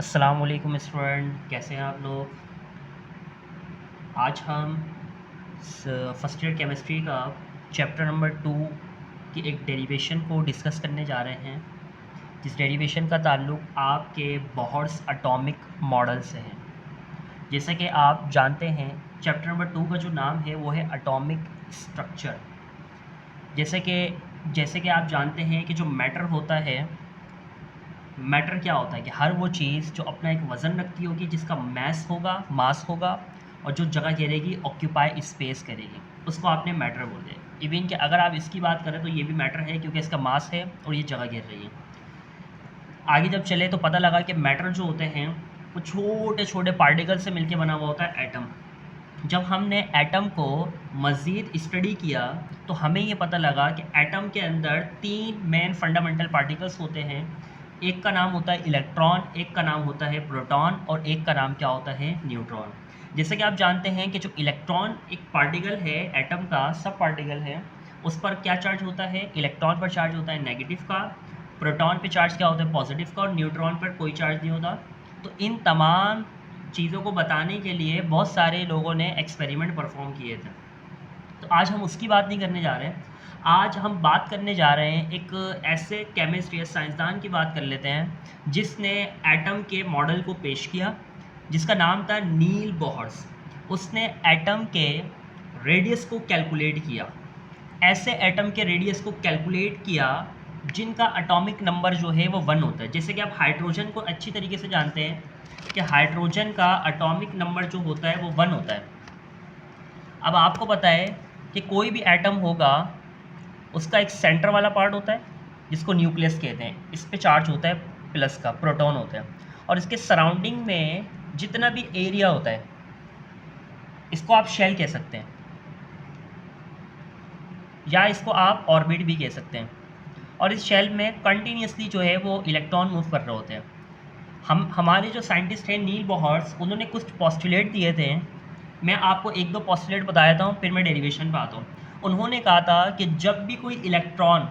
अस्सलाम वालेकुम स्टूडेंट, कैसे हैं आप लोग। आज हम फर्स्ट ईयर केमिस्ट्री का चैप्टर नंबर 2 की एक डेरिवेशन को डिस्कस करने जा रहे हैं, जिस डेरिवेशन का ताल्लुक़ आपके बोहर्स एटॉमिक मॉडल से है। जैसे कि आप जानते हैं, चैप्टर नंबर 2 का जो नाम है वो है एटॉमिक स्ट्रक्चर। जैसे कि आप जानते हैं कि जो मैटर होता है, मैटर क्या होता है कि हर वो चीज़ जो अपना एक वज़न रखती होगी, जिसका मास होगा और जो जगह घेरेगी, ऑक्यूपाई स्पेस करेगी, उसको आपने मैटर बोलते हैं। इवन कि अगर आप इसकी बात करें तो ये भी मैटर है, क्योंकि इसका मास है और ये जगह घेर रही है। आगे जब चले तो पता लगा कि मैटर जो होते हैं वो छोटे छोटे पार्टिकल से मिलकर बना हुआ होता है एटम। जब हमने एटम को मज़ीद स्टडी किया तो हमें ये पता लगा कि एटम के अंदर 3 मेन फंडामेंटल पार्टिकल्स होते हैं। एक का नाम होता है इलेक्ट्रॉन, एक का नाम होता है प्रोटॉन और एक का नाम क्या होता है न्यूट्रॉन। जैसे कि आप जानते हैं कि जो इलेक्ट्रॉन एक पार्टिकल है, एटम का सब पार्टिकल है, उस पर क्या चार्ज होता है, इलेक्ट्रॉन पर चार्ज होता है नेगेटिव का, प्रोटॉन पे चार्ज क्या होता है पॉजिटिव का, और न्यूट्रॉन पर कोई चार्ज नहीं होता। तो इन तमाम चीज़ों को बताने के लिए बहुत सारे लोगों ने एक्सपेरिमेंट परफॉर्म किए थे। तो आज हम उसकी बात नहीं करने जा रहे हैं। आज हम बात करने जा रहे हैं एक ऐसे केमिस्ट या साइंसदान की बात कर लेते हैं जिसने एटम के मॉडल को पेश किया, जिसका नाम था नील बोहर्स। उसने एटम के रेडियस को कैलकुलेट किया, ऐसे एटम के रेडियस को कैलकुलेट किया जिनका एटॉमिक नंबर जो है वो 1 होता है। जैसे कि आप हाइड्रोजन को अच्छी तरीके से जानते हैं कि हाइड्रोजन का एटॉमिक नंबर जो होता है वो 1 होता है। अब आपको पता है कि कोई भी एटम होगा, उसका एक सेंटर वाला पार्ट होता है जिसको न्यूक्लियस कहते हैं, इस पे चार्ज होता है प्लस का, प्रोटॉन होता है, और इसके सराउंडिंग में जितना भी एरिया होता है इसको आप शेल कह सकते हैं, या इसको आप ऑर्बिट भी कह सकते हैं। और इस शेल में कंटिन्यूसली जो है वो इलेक्ट्रॉन मूव कर रहे होते हैं। हमारे जो साइंटिस्ट हैं नील बोहर्स, उन्होंने कुछ पोस्टुलेट दिए थे। मैं आपको 1-2 पोस्टुलेट बता देता हूँ, फिर मैं डेरिवेशन पे आता हूँ। उन्होंने कहा था कि जब भी कोई इलेक्ट्रॉन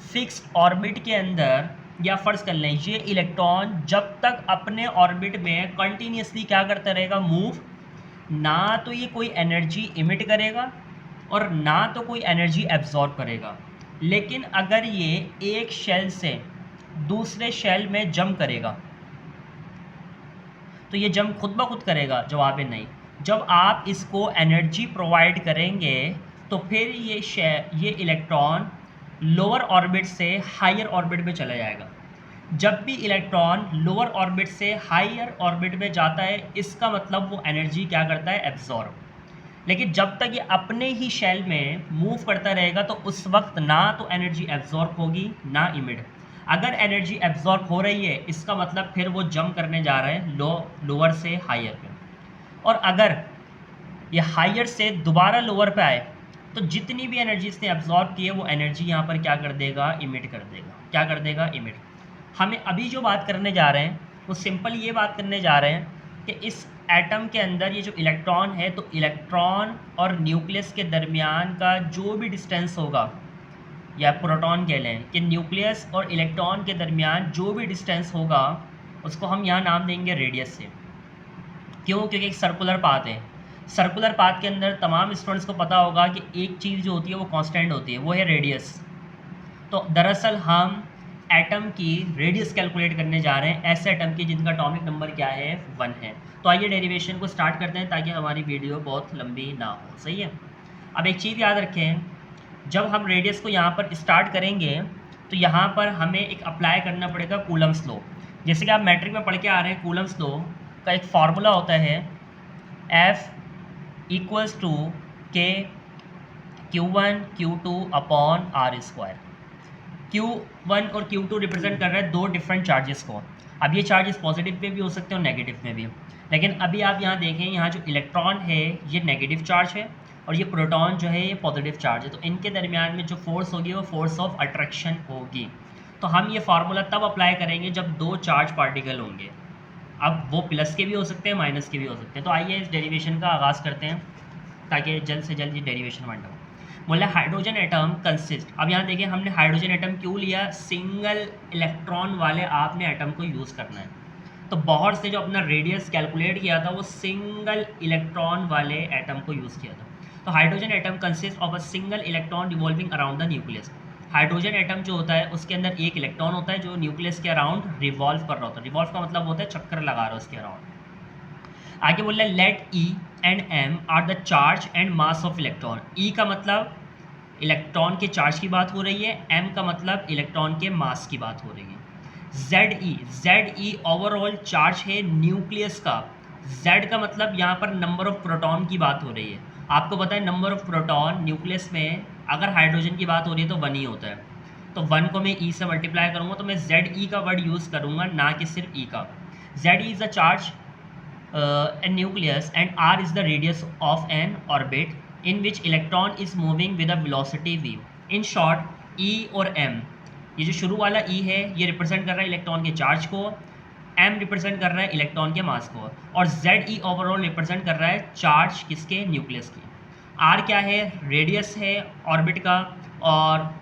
फिक्स्ड ऑर्बिट के अंदर, या फ़र्ज़ कर लें ये इलेक्ट्रॉन जब तक अपने ऑर्बिट में कंटिन्यूसली क्या करता रहेगा, मूव, ना तो ये कोई एनर्जी इमिट करेगा और ना तो कोई एनर्जी एब्जॉर्ब करेगा। लेकिन अगर ये एक शेल से दूसरे शेल में जंप करेगा तो ये जंप खुद ब खुद करेगा, जवाब है नहीं। जब आप इसको एनर्जी प्रोवाइड करेंगे तो फिर ये इलेक्ट्रॉन लोअर ऑर्बिट से हायर ऑर्बिट में चला जाएगा। जब भी इलेक्ट्रॉन लोअर ऑर्बिट से हायर ऑर्बिट में जाता है, इसका मतलब वो एनर्जी क्या करता है, एब्जॉर्ब। लेकिन जब तक ये अपने ही शेल में मूव करता रहेगा तो उस वक्त ना तो एनर्जी एब्जॉर्ब होगी ना इमिट। अगर एनर्जी एब्जॉर्ब हो रही है, इसका मतलब फिर वो जंप करने जा रहा है लोअर से हायर पे। और अगर ये हायर से दोबारा लोअर पे आए तो जितनी भी एनर्जी इसने एब्जॉर्ब की है वो एनर्जी यहाँ पर क्या कर देगा, इमिट कर देगा। क्या कर देगा, इमिट। हमें अभी जो बात करने जा रहे हैं वो सिंपल ये बात करने जा रहे हैं कि इस एटम के अंदर ये जो इलेक्ट्रॉन है, तो इलेक्ट्रॉन और न्यूक्लियस के दरमियान का जो भी डिस्टेंस होगा, या प्रोटॉन कह लें कि न्यूक्लियस और इलेक्ट्रॉन के दरमियान जो भी डिस्टेंस होगा उसको हम यहाँ नाम देंगे रेडियस से। क्यों? क्योंकि एक सर्कुलर पाथ है। सर्कुलर पाथ के अंदर तमाम स्टूडेंट्स को पता होगा कि एक चीज़ जो होती है वो कांस्टेंट होती है, वो है रेडियस। तो दरअसल हम एटम की रेडियस कैलकुलेट करने जा रहे हैं, ऐसे एटम की जिनका एटॉमिक नंबर क्या है, 1 है। तो आइए डेरिवेशन को स्टार्ट करते हैं ताकि हमारी वीडियो बहुत लंबी ना हो। सही है। अब एक चीज़ याद रखें, जब हम रेडियस को यहाँ पर स्टार्ट करेंगे तो यहाँ पर हमें एक अप्लाई करना पड़ेगा कूलम्स लॉ। जैसे कि आप मैट्रिक में पढ़ के आ रहे हैं, कूलम्स लॉ का एक फार्मूला होता है F = K Q1 Q2 upon R²। Q1 और Q2 रिप्रेजेंट कर रहे हैं 2 डिफरेंट चार्जेस को। अब ये चार्जेस पॉजिटिव पे भी हो सकते हैं और नेगेटिव में भी। लेकिन अभी आप यहाँ देखें, यहाँ जो इलेक्ट्रॉन है ये नेगेटिव चार्ज है और ये प्रोटॉन जो है ये पॉजिटिव चार्ज है। तो इनके दरमियान में जो फोर्स होगी वो फोर्स ऑफ अट्रैक्शन होगी। तो हम ये फार्मूला तब अप्लाई करेंगे जब 2 चार्ज पार्टिकल होंगे। अब वो प्लस के भी हो सकते हैं, माइनस के भी हो सकते हैं। तो आइए इस डेरिवेशन का आगाज़ करते हैं ताकि जल्द से जल्द ये डेरिवेशन बन जाए। बोला हाइड्रोजन एटम कंसिस्ट। अब यहाँ देखिए हमने हाइड्रोजन एटम क्यों लिया, सिंगल इलेक्ट्रॉन वाले आपने एटम को यूज़ करना है। तो बोहर से जो अपना रेडियस कैलकुलेट किया था वो सिंगल इलेक्ट्रॉन वाले एटम को यूज़ किया था। तो hydrogen atom consist of a single electron revolving around the nucleus. Hydrogen atom जो होता है उसके अंदर एक इलेक्ट्रॉन होता है जो न्यूक्लियस के अराउंड रिवॉल्व कर रहा होता है। रिवॉल्व का मतलब होता है चक्कर लगा रहा है उसके अराउंड। आगे बोल रहा है let E and M are the charge and mass of electron. E का मतलब इलेक्ट्रॉन के चार्ज की बात हो रही है, एम का मतलब इलेक्ट्रॉन के मास की बात हो रही है। जेड ई ओवरऑल चार्ज है न्यूक्लियस का। जेड का मतलब यहाँ पर नंबर ऑफ प्रोटॉन की बात हो रही है। आपको पता है नंबर ऑफ प्रोटॉन न्यूक्लियस में अगर हाइड्रोजन की बात हो रही है तो 1 ही होता है। तो 1 को मैं ई से मल्टीप्लाई करूँगा तो मैं जेड ई का वर्ड यूज़ करूँगा, ना कि सिर्फ ई का। Z E is the charge a nucleus and r is the radius of an orbit in which electron is moving with a velocity v. In short, E और M, ये जो शुरू वाला E है ये रिप्रेजेंट कर रहा है इलेक्ट्रॉन के चार्ज को, M रिप्रेजेंट कर रहा है इलेक्ट्रॉन के मास को, और ZE ओवरऑल रिप्रेजेंट कर रहा है चार्ज किसके, न्यूक्लियस की। R क्या है, रेडियस है ऑर्बिट का, और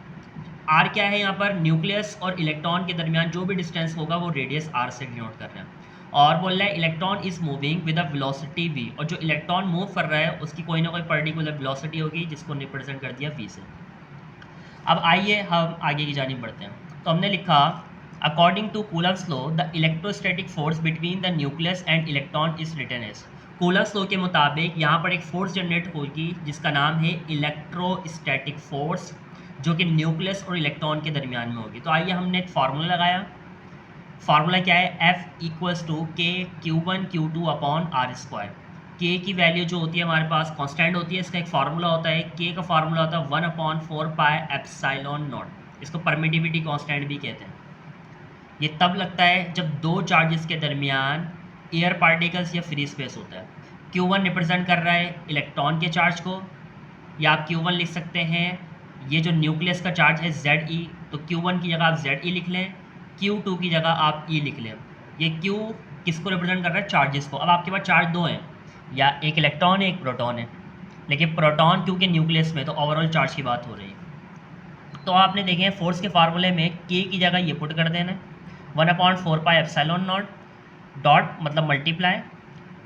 R क्या है यहाँ पर, न्यूक्लियस और इलेक्ट्रॉन के दरमियान जो भी डिस्टेंस होगा वो रेडियस R से डिनोट कर रहे हैं। और बोल रहा है electron is moving with a velocity v, और जो इलेक्ट्रॉन मूव कर रहा है उसकी कोई ना कोई पर्टिकुलर वेलोसिटी होगी जिसको रिप्रेजेंट कर दिया v से। अब आइए हम आगे की जानिब बढ़ते हैं। तो हमने लिखा according to Coulomb's law the electrostatic force between the nucleus and electron is written as. Coulomb's law के मुताबिक यहाँ पर एक फोर्स जनरेट होगी जिसका नाम है इलेक्ट्रोस्टैटिक फोर्स, जो कि न्यूक्लियस और इलेक्ट्रॉन के दरमियान में होगी। तो आइए हमने एक फार्मूला लगाया। फार्मूला क्या है, F इक्वल्स टू के Q1 Q2 upon are square. के की वैल्यू जो होती है हमारे पास कांस्टेंट होती है, इसका एक फार्मूला होता है, के का फार्मूला होता है 1/4πε0। इसको परमिटिविटी कांस्टेंट भी कहते हैं। ये तब लगता है जब दो चार्जेस के दरमियान एयर पार्टिकल्स या फ्री स्पेस होता है। Q1 रिप्रेजेंट कर रहा है इलेक्ट्रॉन के चार्ज को, या आप Q1 लिख सकते हैं, ये जो न्यूक्लियस का चार्ज है ZE, तो Q1 की जगह आप ZE लिख लें, Q2 की जगह आप E लिख लें। ये Q किसको रिप्रेजेंट कर रहा है, चार्जेस को। अब आपके पास चार्ज दो हैं, या एक इलेक्ट्रॉन है एक प्रोटॉन है, लेकिन प्रोटॉन क्योंकि न्यूक्लियस में, तो ओवरऑल चार्ज की बात हो रही है। तो आपने देखें फोर्स के फार्मूले में K की जगह ये पुट कर देना है 1/4πε0 डॉट मतलब मल्टीप्लाई,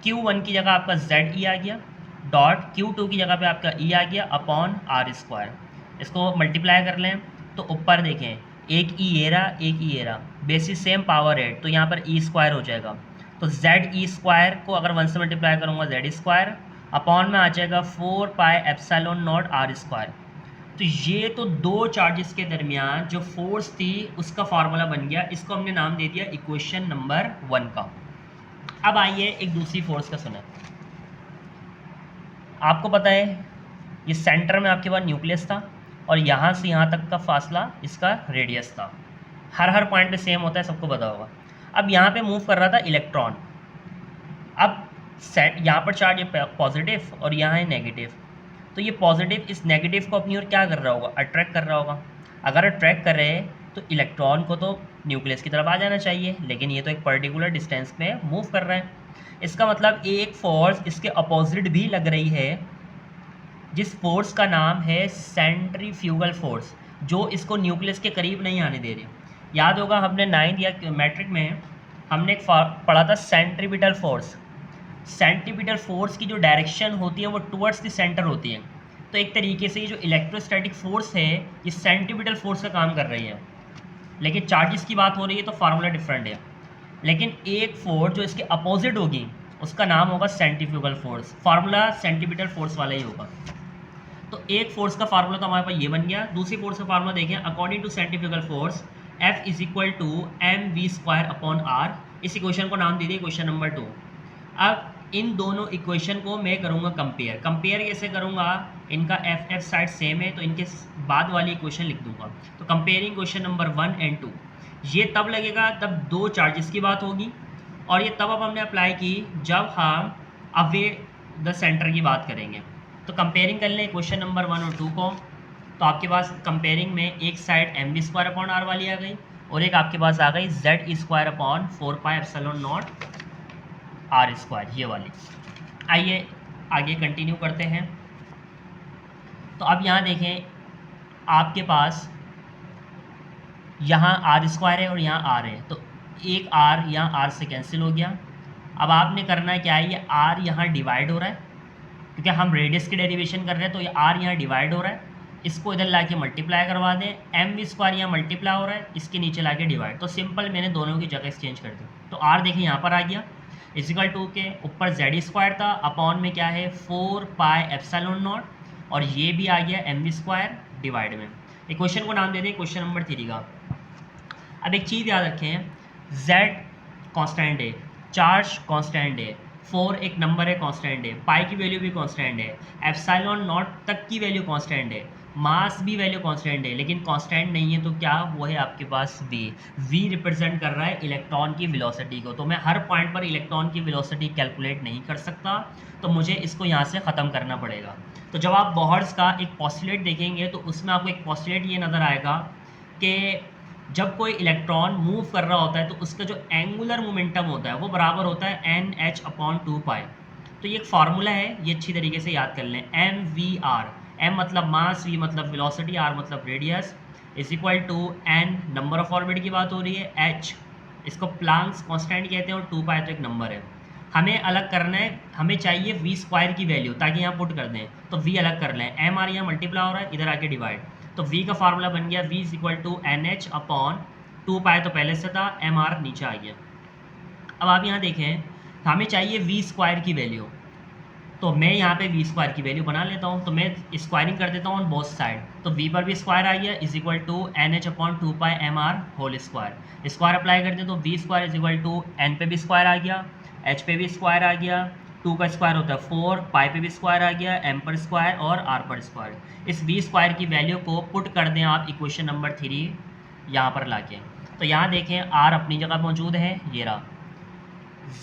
Q1 की जगह आपका ZE आ गया, डॉट Q2 की जगह पे आपका E आ गया अपॉन आर स्क्वायर। इसको मल्टीप्लाई कर लें तो ऊपर देखें एक ई ये रहा एक ई ये रहा, बेसिस सेम पावर है तो यहाँ पर ई स्क्वायर हो जाएगा। तो जेड ई स्क्वायर को अगर 1 से मल्टीप्लाई करूँगा जेड स्क्वायर अपॉन में आ जाएगा 4πε0 आर स्क्वायर। तो ये तो दो चार्जेस के दरमियान जो फोर्स थी उसका फार्मूला बन गया। इसको हमने नाम दे दिया इक्वेशन नंबर 1 का। अब आइए एक दूसरी फोर्स का सुना। आपको पता है ये सेंटर में आपके पास न्यूक्लियस था और यहाँ से यहाँ तक का फासला इसका रेडियस था। हर पॉइंट पे सेम होता है, सबको पता होगा। अब यहाँ पे मूव कर रहा था इलेक्ट्रॉन। अब यहाँ पर चार्ज पॉजिटिव और यहाँ है नेगेटिव, तो ये पॉजिटिव इस नेगेटिव को अपनी ओर क्या कर रहा होगा, अट्रैक्ट कर रहा होगा। अगर अट्रैक्ट कर रहे हैं तो इलेक्ट्रॉन को तो न्यूक्लियस की तरफ आ जाना चाहिए, लेकिन ये तो एक पर्टिकुलर डिस्टेंस में मूव कर रहे हैं। इसका मतलब एक फोर्स इसके अपोजिट भी लग रही है, जिस फोर्स का नाम है सेंट्रीफ्यूगल फोर्स, जो इसको न्यूक्लियस के करीब नहीं आने दे रही। याद होगा हमने 9th या मैट्रिक में हमने एक पढ़ा था सेंट्रीपिटल फोर्स। सेंट्रीपिटल फोर्स की जो डायरेक्शन होती है वो टुवर्ड्स द सेंटर होती है। तो एक तरीके से ये जो इलेक्ट्रोस्टैटिक फोर्स है ये सेंट्रीपिटल फोर्स का काम कर रही है, लेकिन चार्जेस की बात हो रही है तो फार्मूला डिफरेंट है। लेकिन एक फोर्स जो इसके अपोजिट होगी उसका नाम होगा centrifugal force. Formula centripetal force वाला ही होगा। तो एक फोर्स का फार्मूला तो हमारे पास ये बन गया। दूसरी फोर्स का फार्मूला देखें, according to centrifugal force F is equal to mv² upon R. इस इक्वेशन को नाम दे दिए इक्वेशन नंबर 2। अब इन दोनों इक्वेशन को मैं करूँगा कंपेयर। कंपेयर कैसे करूँगा, इनका F साइड सेम है तो इनके बाद वाली इक्वेशन लिख दूंगा। तो कंपेयरिंग क्वेश्चन नंबर 1 एंड 2, ये तब लगेगा तब दो चार्जेस की बात होगी, और ये तब अब हमने अप्लाई की जब हम अवे द सेंटर की बात करेंगे। तो कंपेयरिंग कर लें क्वेश्चन नंबर 1 और 2 को, तो आपके पास कंपेयरिंग में एक साइड mv² अपॉन आर वाली आ गई और एक आपके पास आ गई ZE² अपॉन 4πε0 आर स्क्वायर, ये वाली। आइए आगे कंटिन्यू करते हैं। तो अब यहाँ देखें आपके पास यहाँ R² है और यहाँ R है, तो एक आर यहाँ आर से कैंसिल हो गया। अब आपने करना है क्या है, ये आर यहाँ डिवाइड हो रहा है क्योंकि हम रेडियस की डेरिवेशन कर रहे हैं, तो ये आर यहाँ डिवाइड हो रहा है, इसको इधर ला के मल्टीप्लाई करवा दें, एम वी स्क्वायर यहाँ मल्टीप्लाई हो रहा है, इसके नीचे ला के डिवाइड, तो सिंपल मैंने दोनों की जगह एक्सचेंज कर दी। तो आर देखिए यहाँ पर आ गया, इजिकल टू के ऊपर जेड स्क्वायर था, अपॉन में क्या है 4 पाई एप्सिलॉन नॉट, और ये भी आ गया एम वी स्क्वायर डिवाइड में। एक क्वेश्चन को नाम दे दें क्वेश्चन नंबर 3 का। अब एक चीज़ याद रखें, z कांस्टेंट है, चार्ज कांस्टेंट है, 4 एक नंबर है कांस्टेंट है, पाई की वैल्यू भी कांस्टेंट है, एप्सिलॉन नॉट तक की वैल्यू कांस्टेंट है, मास भी वैल्यू कांस्टेंट है, लेकिन कांस्टेंट नहीं है तो क्या वो है आपके पास v रिप्रेजेंट कर रहा है इलेक्ट्रॉन की वेलोसिटी को। तो मैं हर पॉइंट पर इलेक्ट्रॉन की वेलोसिटी कैलकुलेट नहीं कर सकता, तो मुझे इसको यहाँ से ख़त्म करना पड़ेगा। तो जब आप बोहर्स का एक पोस्टुलेट देखेंगे तो उसमें आपको एक पोस्टुलेट ये नज़र आएगा कि जब कोई इलेक्ट्रॉन मूव कर रहा होता है तो उसका जो एंगुलर मोमेंटम होता है वो बराबर होता है NH/2π। तो ये एक फार्मूला है, ये अच्छी तरीके से याद कर लें, MVR, M मतलब मास, V मतलब वेलोसिटी, R मतलब radius, is equal to N number of orbit की बात हो रही है, H इसको प्लांक्स कांस्टेंट कहते हैं, और 2π तो एक नंबर है। हमें अलग करना है, हमें चाहिए v स्क्वायर की वैल्यू, ताकि यहाँ पुट कर दें तो v अलग कर लें, एम आर यहाँ मल्टीप्लाई हो रहा है, इधर आके डिवाइड, तो v का फार्मूला बन गया v is equal to NH/2π, तो पहले से था, एम आर नीचे आ गया। अब आप यहाँ देखें, हमें चाहिए v स्क्वायर की वैल्यू, तो मैं यहाँ पे v स्क्वायर की वैल्यू बना लेता हूँ, तो मैं स्क्वायरिंग कर देता हूँ ऑन बोथ साइड, तो v पर भी स्क्वायर आ गया, is equal to NH/2π mr whole square, square apply करते हैं तो v square is equal to n पे भी स्क्वायर आ गया, h पे भी स्क्वायर आ गया, 2 का स्क्वायर होता है 4, पाई पे भी स्क्वायर आ गया, m पर स्क्वायर और r पर स्क्वायर। इस v स्क्वायर की वैल्यू को पुट कर दें आप इक्वेशन नंबर 3 यहाँ पर लाके, तो यहाँ देखें r अपनी जगह मौजूद है, ये रहा,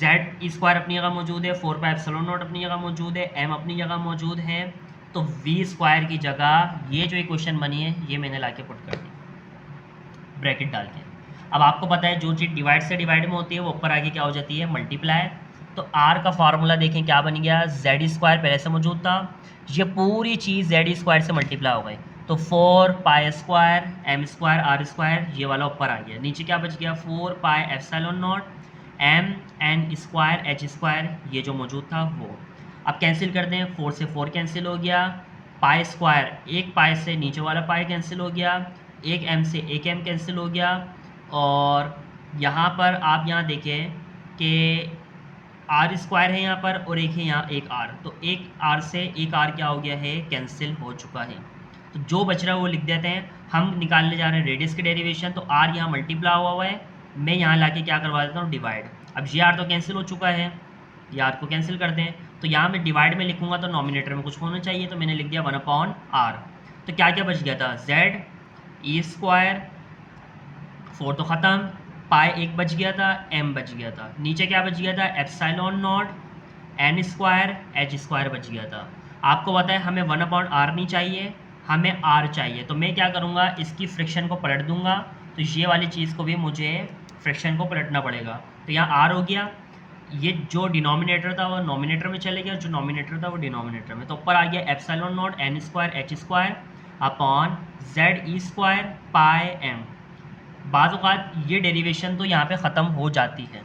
z स्क्वायर अपनी जगह मौजूद है, 4 पाई एप्सिलॉन नॉट अपनी जगह मौजूद है, m अपनी जगह मौजूद है, तो v स्क्वायर की जगह ये जो इक्वेशन बनी है ये मैंने लाके पुट कर दी ब्रैकेट डाल के। अब आपको पता है जो चीज़ डिवाइड से डिवाइड में होती है वो ऊपर आगे क्या हो जाती है, मल्टीप्लाई। तो r का फार्मूला देखें क्या बन गया, z स्क्वायर पहले से मौजूद था, ये पूरी चीज़ z स्क्वायर से मल्टीप्लाई हो गई, तो 4 pi square m square r square ये वाला ऊपर आ गया, नीचे क्या बच गया 4 pi epsilon not m n square h square ये जो मौजूद था वो। अब कैंसिल कर दें, 4 से 4 कैंसिल हो गया, पाई स्क्वायर एक पाई से नीचे वाला पाई कैंसिल हो गया, एक m से एक m कैंसिल हो गया, और यहाँ पर आप यहाँ देखें कि r स्क्वायर है यहाँ पर और एक है यहाँ एक r, तो एक r से एक r क्या हो गया है, कैंसिल हो चुका है। तो जो बच रहा है वो लिख देते हैं, हम निकालने जा रहे हैं रेडियस की डेरिवेशन, तो r यहाँ मल्टीप्लाई हुआ है, मैं यहाँ लाके क्या करवा देता हूँ, डिवाइड। अब ये r तो कैंसिल हो चुका है, ये r को कैंसिल कर दें, तो यहाँ मैं डिवाइड में लिखूँगा तो नॉमिनेटर में कुछ होना चाहिए, तो मैंने लिख दिया 1/r। तो क्या क्या बच गया था, z e स्क्वायर, 4 तो ख़त्म, पाई एक बच गया था, m बच गया था, नीचे क्या बच गया था, epsilon not n square h square बच गया था। आपको पता है हमें 1/r नहीं चाहिए, हमें r चाहिए, तो मैं क्या करूँगा, इसकी फ्रिक्शन को पलट दूंगा, तो ये वाली चीज़ को भी मुझे फ्रिक्शन को पलटना पड़ेगा, तो यहाँ r हो गया, ये जो डिनोमिनेटर था वो नॉमिनेटर में चले गया, जो नॉमिनेटर था वो डिनोमिनेटर में, तो ऊपर आ गया epsilon not n square h square upon z e square pi m। बाज़ औक़ात ये डेरिवेशन तो यहाँ पे ख़त्म हो जाती है।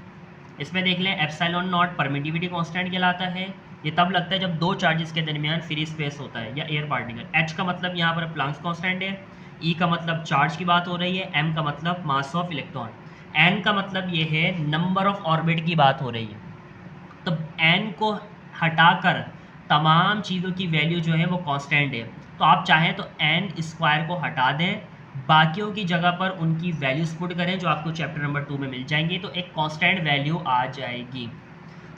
इसमें देख लें, एप्सिलॉन नॉट परमिटिविटी कांस्टेंट कहलाता है, ये तब लगता है जब दो चार्जेस के दरमियान फ्री स्पेस होता है या एयर पार्टिकल। h का मतलब यहाँ पर प्लांक्स कांस्टेंट है, e का मतलब चार्ज की बात हो रही है, m का मतलब मास ऑफ इलेक्ट्रॉन, n का मतलब ये है नंबर ऑफ ऑर्बिट की बात हो रही है। तो n को हटाकर तमाम चीज़ों की वैल्यू जो है वो कांस्टेंट है, तो आप चाहें तो n स्क्वायर को हटा दें, बाकियों की जगह पर उनकी वैल्यूज पुट करें जो आपको चैप्टर नंबर 2 में मिल जाएंगी, तो एक कांस्टेंट वैल्यू आ जाएगी।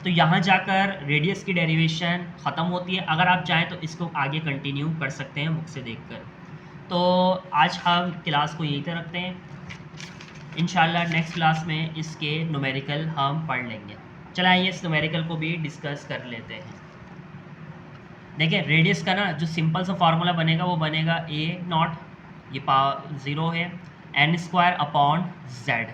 तो यहाँ जाकर रेडियस की डेरिवेशन ख़त्म होती है। अगर आप चाहें तो इसको आगे कंटिन्यू कर सकते हैं बुक से देखकर। तो आज हम क्लास को यहीं तक रखते हैं, इंशाल्लाह नेक्स्ट क्लास में इसके न्यूमेरिकल हम पढ़ लेंगे। चला आइए इस न्यूमेरिकल को भी डिस्कस कर लेते हैं। देखिए रेडियस का ना जो सिंपल सा फार्मूला बनेगा वो बनेगा a नॉट, ये 0 है, n स्क्वायर अपॉन z।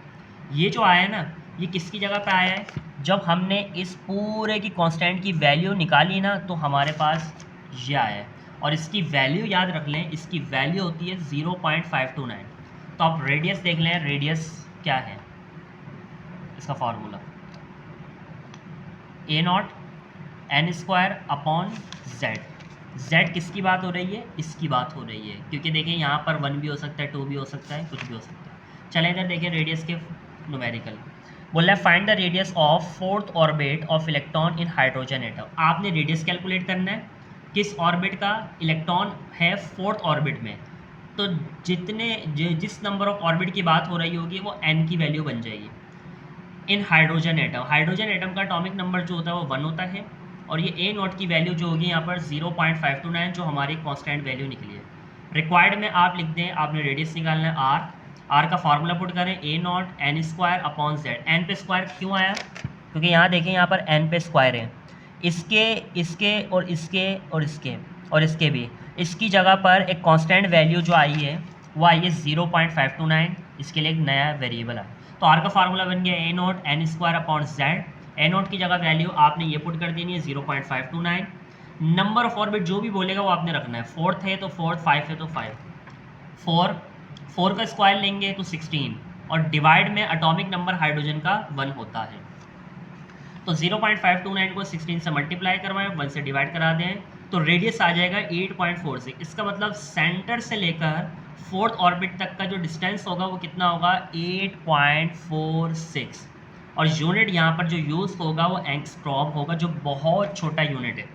ये जो आया है ना ये किसकी जगह पे आया है, जब हमने इस पूरे की कांस्टेंट की वैल्यू निकाली ना तो हमारे पास ये आया है, और इसकी वैल्यू याद रख लें, इसकी वैल्यू होती है 0.529। तो आप रेडियस देख लें, रेडियस क्या है, इसका फार्मूला ए naught N square upon Z. Z किसकी बात हो रही है? इसकी बात हो रही है, क्योंकि देखिए यहाँ पर 1 भी हो सकता है, 2 भी हो सकता है, कुछ भी हो सकता है। चले इधर देखिए रेडियस के न्यूमेरिकल। बोल रहा है find the radius of fourth orbit of electron in hydrogen atom. आपने रेडियस कैलकुलेट करना है किस ऑर्बिट का? इलेक्ट्रॉन है फोर्थ ऑर्बिट में, तो जिस नंबर ऑफ ऑर्बिट की बात हो रही होगी वो एन की वैल्यू बन जाएगी इन हाइड्रोजन एटम। हाइड्रोजन एटम का एटॉमिक नंबर जो होता है वो 1 होता है, और ये ए नॉट की वैल्यू जो होगी यहाँ पर 0.529 जो हमारी कांस्टेंट वैल्यू निकली है। रिक्वायर्ड में आप लिख दें, आपने रेडियस निकालना है आर, आर का फार्मूला पुट करें A naught N square upon Z. N पे स्क्वायर क्यों आया? क्योंकि यहाँ देखें यहाँ पर एन पे स्क्वायर है, इसके इसके और इसके और इसके और इसके भी, इसकी जगह पर एक कांस्टेंट वैल्यू जो आई है वो आई है 0.529, इसके लिए एक नया वेरिएबल है। तो आर का फार्मूला बन गया A naught N square upon Z. A naught की जगह वैल्यू आपने ये पुट कर देनी है 0.529। नंबर ऑफ ऑर्बिट जो भी बोलेगा वो आपने रखना है, फोर्थ है तो फोर्थ, 5 है तो 5, 4 का स्क्वायर लेंगे तो 16, और डिवाइड में एटॉमिक नंबर हाइड्रोजन का 1 होता है। तो 0.529 को 16 से मल्टीप्लाई करवाएं, 1 से डिवाइड करा दें, तो रेडियस आ जाएगा 8.46। इसका मतलब सेंटर से लेकर फोर्थ ऑर्बिट तक का जो डिस्टेंस होगा वो कितना होगा? 8.46, और यूनिट यहाँ पर जो यूज़ होगा वो एंगस्ट्रॉम होगा, जो बहुत छोटा यूनिट है।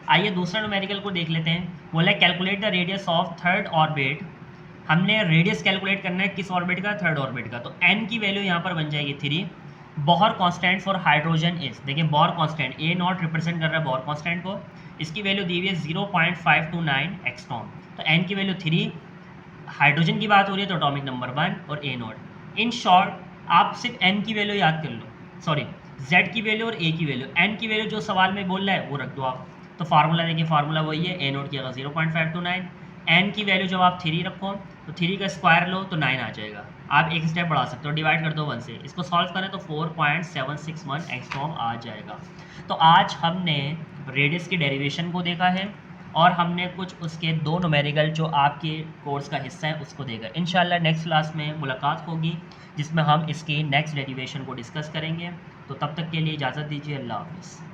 आइए दूसरा न्यूमेरिकल को देख लेते हैं। बोला calculate the radius of third orbit. हमने रेडियस कैलकुलेट करना है किस ऑर्बिट का? थर्ड ऑर्बिट का। तो एन की वैल्यू यहाँ पर बन जाएगी 3। बॉर कांस्टेंट फॉर हाइड्रोजन इज, देखिए बॉर कांस्टेंट ए नॉट रिप्रेजेंट कर रहा है बॉर कांस्टेंट को, इसकी वैल्यू दी हुई है 0.529 एक्सट्रॉन। तो एन की वैल्यू 3, हाइड्रोजन की बात हो रही है तो एटॉमिक नंबर 1 और ए नॉट। इन शॉर्ट आप सिर्फ एन की वैल्यू याद कर लो, सॉरी जेड की वैल्यू और ए की वैल्यू। एन की वैल्यू जो सवाल में बोल रहा है वो रख दो आप। तो फार्मूला देखिए, फार्मूला वही है, ए नॉट की जगह 0.529, एन की वैल्यू जब आप 3 रखो तो 3 का स्क्वायर लो तो 9 आ जाएगा। आप एक स्टेप बढ़ा सकते हो, डिवाइड कर दो 1 से, इसको सॉल्व करें तो 4.761 एंगस्ट्रॉम आ जाएगा। तो आज हमने रेडियस की डेरिवेशन को देखा है, और हमने कुछ उसके 2 न्यूमेरिकल जो आपके कोर्स का हिस्सा है उसको देखा। इंशाल्लाह नेक्स्ट क्लास में मुलाकात होगी जिसमें हम इसकी नेक्स्ट डेरिवेशन को डिस्कस करेंगे। तो तब तक के लिए इजाज़त दीजिए, अल्लाह हाफ़िज़।